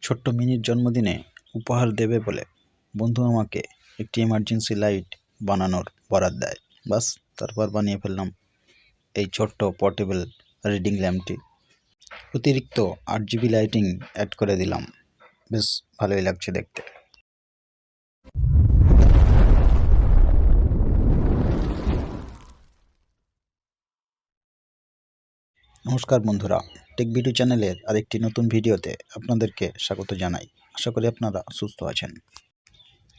ছোট্ট মিনির জন্মদিনে উপহার দেবে বলে বন্ধু আমাকে একটি এমার্জেন্সি লাইট বানানোর বরাত দেয়। বাস, তারপর বানিয়ে ফেললাম এই ছোট্ট পোর্টেবল রিডিং ল্যাম্পটি। অতিরিক্ত 8 GB লাইটিং অ্যাড করে দিলাম, বেশ ভালোই লাগছে দেখতে। নমস্কার বন্ধুরা, টেক ভিডিও চ্যানেলের আরেকটি নতুন ভিডিওতে আপনাদেরকে স্বাগত জানাই। আশা করি আপনারা সুস্থ আছেন।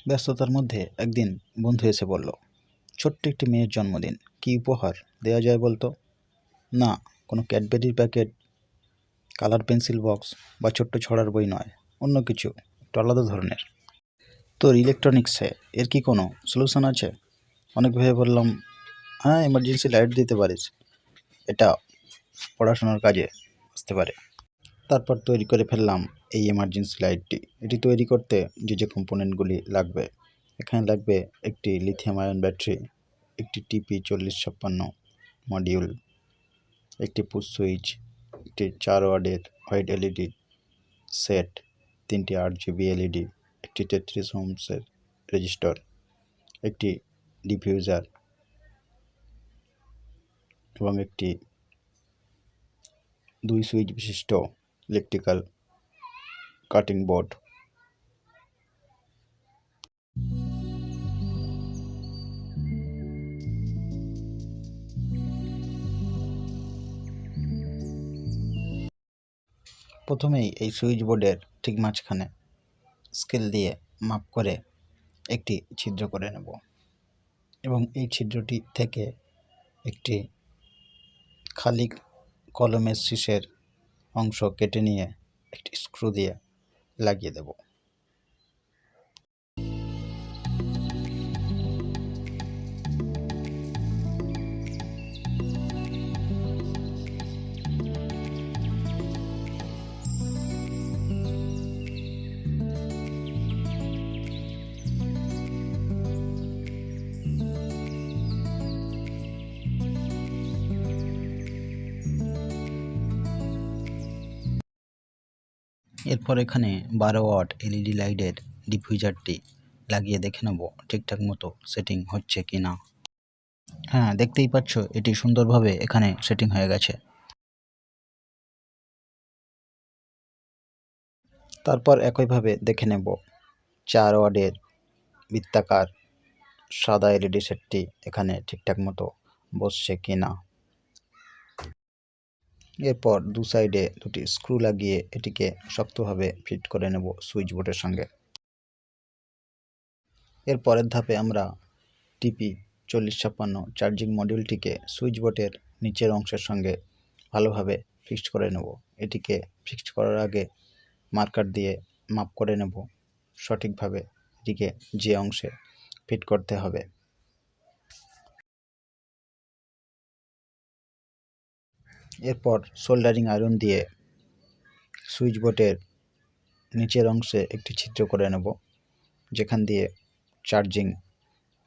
ব্যস্ততার মধ্যে একদিন বন্ধু এসে বলল, ছোট্ট একটি মেয়ের জন্মদিন, কী উপহার দেওয়া যায় বলতো? না, কোনো ক্যাডবেরির প্যাকেট, কালার পেন্সিল বক্স বা ছোট্ট ছড়ার বই নয়, অন্য কিছু একটু আলাদা ধরনের। তোর ইলেকট্রনিক্সে এর কি কোনো সলিউশন আছে? অনেক ভেবে বললাম, হ্যাঁ, এমার্জেন্সি লাইট দিতে পারিস, এটা পড়াশোনার কাজে আসতে পারে। তারপর তৈরি করে ফেললাম এই এমার্জেন্সি লাইটটি। এটি তৈরি করতে যে কম্পোনেন্টগুলি লাগবে, এখানে লাগবে একটি লিথিয়াম আয়ন ব্যাটারি, একটি TP4056 মডিউল, একটি পুশ সুইচ, একটি 4 ওয়াটের হোয়াইট LED সেট, 3টি 8 GB LED, একটি 33 ohmসের রেজিস্টর, একটি ডিফিউজার এবং একটি 2 সুইচ বিশিষ্ট ইলেকট্রিক্যাল কাটিং বোর্ড। প্রথমেই এই সুইচ বোর্ডের ঠিক মাঝখানে স্কেল দিয়ে মাপ করে একটি ছিদ্র করে নেব এবং এই ছিদ্রটি থেকে একটি খালি কলমের শীষের অংশ কেটে নিয়ে একটি স্ক্রু দিয়ে লাগিয়ে দেব। এরপর এখানে 12 ওয়াট LED লাইটের ডিফিউজারটি লাগিয়ে দেখে নেব ঠিকঠাক মতো সেটিং হচ্ছে কি না। হ্যাঁ, দেখতেই পাচ্ছ এটি সুন্দরভাবে এখানে সেটিং হয়ে গেছে। তারপর একইভাবে দেখে নেব 4 ওয়াটের বৃত্তাকার সাদা LED সেটটি এখানে ঠিকঠাক মতো বসছে কি না। এরপর দু সাইডে দুটি স্ক্রু লাগিয়ে এটিকে শক্তভাবে ফিট করে নেব সুইচ বোর্ডের সঙ্গে। এর পরের ধাপে আমরা TP4056 চার্জিং মডিউলটিকে সুইচ বোর্ডের নিচের অংশের সঙ্গে ভালোভাবে ফিক্সড করে নেব। এটিকে ফিক্সড করার আগে মার্কার দিয়ে মাপ করে নেব সঠিকভাবে এটিকে যে অংশে ফিট করতে হবে। এরপর সোল্ডারিং আয়রন দিয়ে সুইচ বোর্ডের নিচের অংশে একটি ছিদ্র করে নেব, যেখান দিয়ে চার্জিং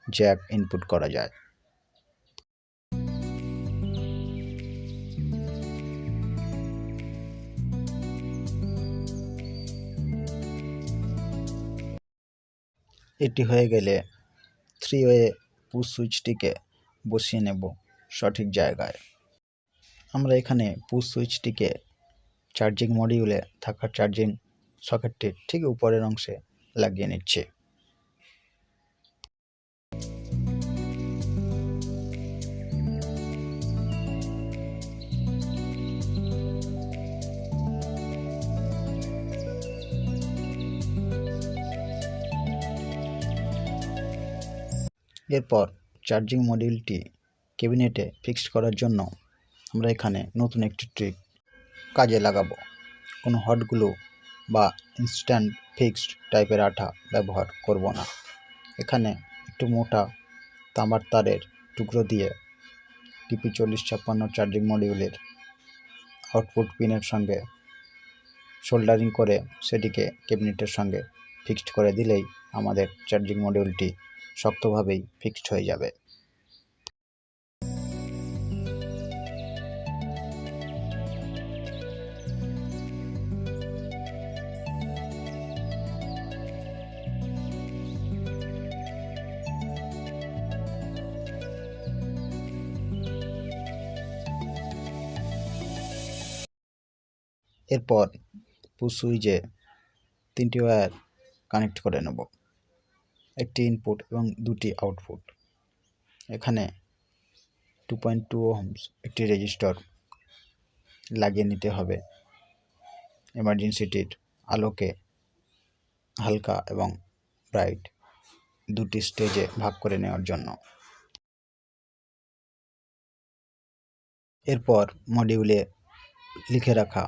জ্যাক ইনপুট করা যায়। এটি হয়ে গেলে 3-ওয়ে পুশ সুইচটিকে বসিয়ে নেব সঠিক জায়গায়। আমরা এখানে পুশ সুইচটিকে চার্জিং মডিউলে থাকা চার্জিং সকেটটির ঠিক উপরের অংশে লাগিয়ে নিচ্ছি। এরপর চার্জিং মডিউলটি ক্যাবিনেটে ফিক্সড করার জন্য আমরা এখানে নতুন একটি ট্রিক কাজে লাগাবো। কোনো হট গ্লু বা ইনস্ট্যান্ট ফিক্সড টাইপের আঠা ব্যবহার করব না। এখানে একটু মোটা তামার তারের টুকরো দিয়ে TP4056 চার্জিং মডিউলের আউটপুট পিনের সঙ্গে সোল্ডারিং করে সেটিকে ক্যাবিনেটের সঙ্গে ফিক্সড করে দিলেই আমাদের চার্জিং মডিউলটি শক্তভাবেই ফিক্সড হয়ে যাবে। এরপর পুশ সুইচে 3টি ওয়্যার কানেক্ট করে নেব, একটি ইনপুট এবং 2টি আউটপুট। এখানে 2.2 ohms একটি রেজিস্টর লাগিয়ে নিতে হবে এমার্জেন্সিটির আলোকে হালকা এবং ব্রাইট 2টি স্টেজে ভাগ করে নেওয়ার জন্য। এরপর মডিউলে লিখে রাখা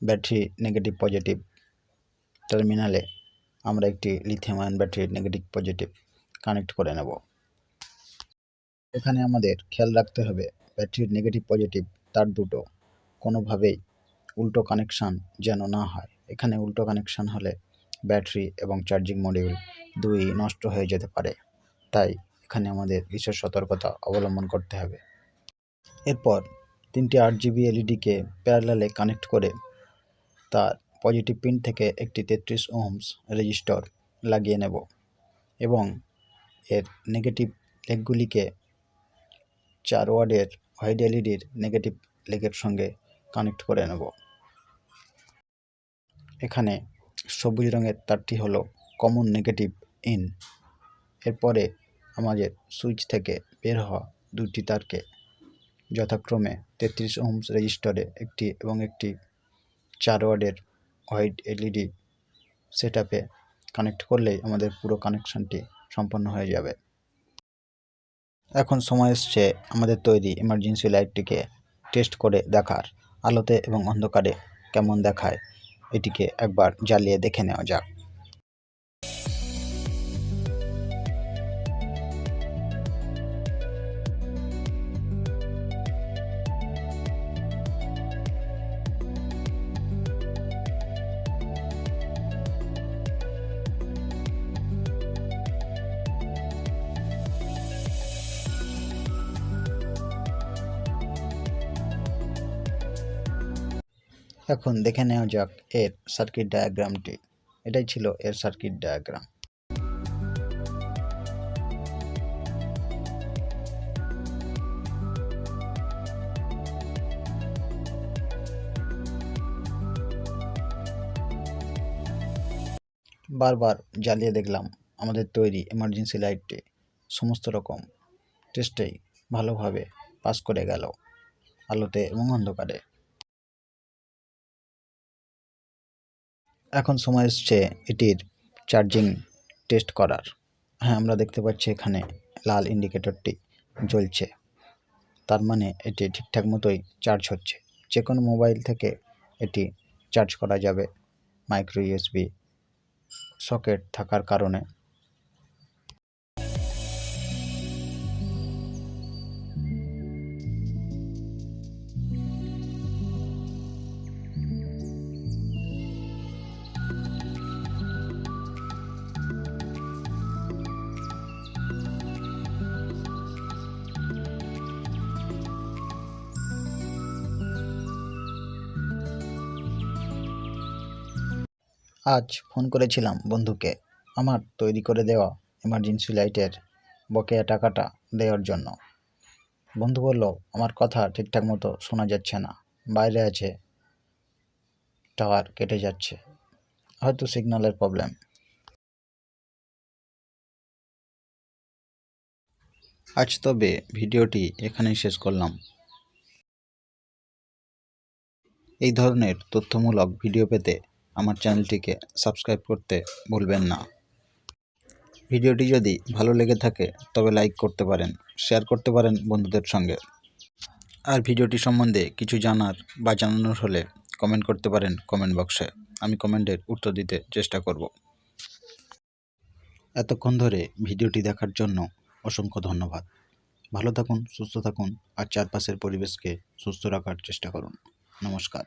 ব্যাটারি নেগেটিভ পজিটিভ টার্মিনালে আমরা একটি লিথিয়াম আয়ন ব্যাটারির নেগেটিভ পজিটিভ কানেক্ট করে নেব। এখানে আমাদের খেয়াল রাখতে হবে ব্যাটারির নেগেটিভ পজিটিভ তার দুটো কোনোভাবেই উল্টো কানেকশান যেন না হয়। এখানে উল্টো কানেকশান হলে ব্যাটারি এবং চার্জিং মডিউল দুই নষ্ট হয়ে যেতে পারে, তাই এখানে আমাদের বিশেষ সতর্কতা অবলম্বন করতে হবে। এরপর 3টি RGB এলইডিকে প্যারালালে কানেক্ট করে তার পজিটিভ পিন থেকে একটি 33 ohms রেজিস্টর লাগিয়ে নেব এবং এর নেগেটিভ লেগগুলিকে 4 ওয়াটের হোয়াইট এলইডির নেগেটিভ লেগের সঙ্গে কানেক্ট করে নেব। এখানে সবুজ রঙের তারটি হলো কমন নেগেটিভ ইন। এরপরে আমাদের সুইচ থেকে বের হওয়া 2টি তারকে যথাক্রমে 33 ohms রেজিস্টরে একটি এবং একটি 4 ওয়াটের হোয়াইট এলইডি সেটআপে কানেক্ট করলেই আমাদের পুরো কানেকশানটি সম্পন্ন হয়ে যাবে। এখন সময় এসছে আমাদের তৈরি এমার্জেন্সি লাইটটিকে টেস্ট করে দেখার। আলোতে এবং অন্ধকারে কেমন দেখায় এটিকে একবার জ্বালিয়ে দেখে নেওয়া যাক। এখন দেখে নেওয়া যাক এর সার্কিট ডায়াগ্রামটি। এটাই ছিল এর সার্কিট ডায়াগ্রাম। বারবার জ্বালিয়ে দেখলাম আমাদের তৈরি এমার্জেন্সি লাইটটি সমস্ত রকম টেস্টেই ভালোভাবে পাস করে গেল আলোতে এবং অন্ধকারে। এখন সময় এসছে এটির চার্জিং টেস্ট করার। হ্যাঁ, আমরা দেখতে পাচ্ছি এখানে লাল ইন্ডিকেটরটি জ্বলছে, তার মানে এটি ঠিকঠাক মতোই চার্জ হচ্ছে। যে কোনো মোবাইল থেকে এটি চার্জ করা যাবে মাইক্রো ইউএসবি সকেট থাকার কারণে। আজ ফোন করেছিলাম বন্ধুকে আমার তৈরি করে দেওয়া এমার্জেন্সি লাইটের বকেয়া টাকাটা দেওয়ার জন্য। বন্ধু বলল আমার কথা ঠিকঠাক মতো শোনা যাচ্ছে না, বাইরে আছে, টাওয়ার কেটে যাচ্ছে, হয়তো সিগন্যালের প্রবলেম। আজ তবে ভিডিওটি এখানেই শেষ করলাম। এই ধরনের তথ্যমূলক ভিডিও পেতে আমার চ্যানেলটিকে সাবস্ক্রাইব করতে ভুলবেন না। ভিডিওটি যদি ভালো লেগে থাকে তবে লাইক করতে পারেন, শেয়ার করতে পারেন বন্ধুদের সঙ্গে। আর ভিডিওটি সম্বন্ধে কিছু জানার বা জানানোর হলে কমেন্ট করতে পারেন কমেন্ট বক্সে। আমি কমেন্টের উত্তর দিতে চেষ্টা করব। এতক্ষণ ধরে ভিডিওটি দেখার জন্য অসংখ্য ধন্যবাদ। ভালো থাকুন, সুস্থ থাকুন আর চারপাশের পরিবেশকে সুস্থ রাখার চেষ্টা করুন। নমস্কার।